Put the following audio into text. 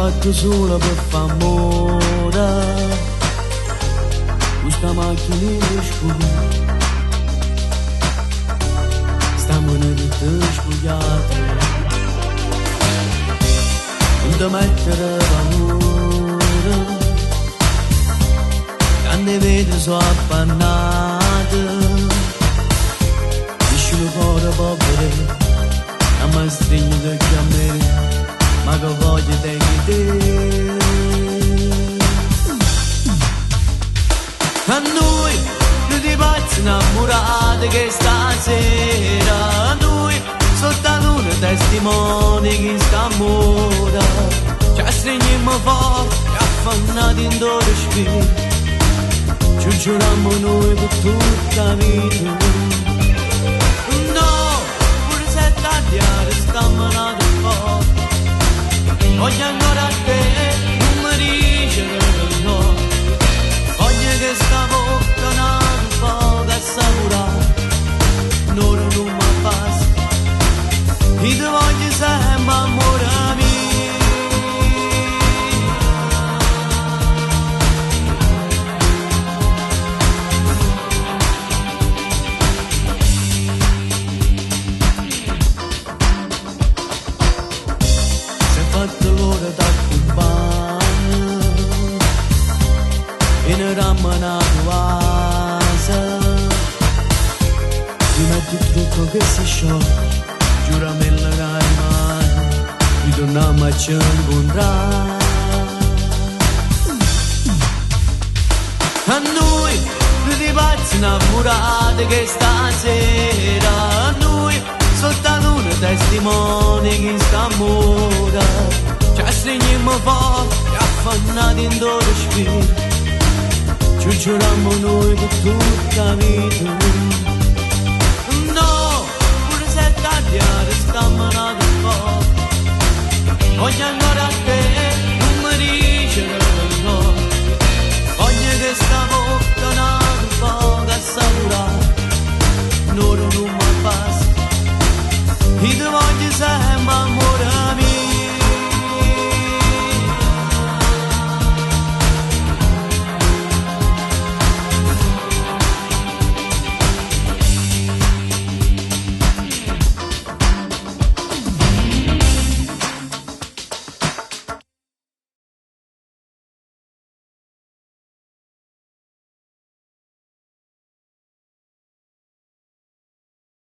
fatto solo per fare amore, questa macchina è scura, stiamo tutte spugliate, non ti mettere paura, quando vedi sono appannate, dici il cuore povero, a me stringe che a me, ma che voglio di te. A noi ti pazzi innamorati che stasera, a noi sotto la luna testimoni che sta amore, ci stringiamo forte e affannati in dove spirito, ci giuriamo noi per tutta la vita. No, pure se tagliare stiamo nati forte, voglio ancora a te, non mi dice no, voglio che sta bocca un po' da assapurare, un'ora non mi basta, io ti voglio sempre amore mio. Fatto l'ora d'accompagno e ne rammana casa, ti metti il trucco che si scioglie, giuramelo che hai mano, ritorniamo a ci incontrare. A noi tutti pazzi innamorati che stasera, a noi sotto la luna testimoni che sta amore, ci stringiamo forte e affannati in dove spirito, ci giuriamo noi per tutta la vita. No, pure se tagliare stiamo nati forte, voglio ancora a te,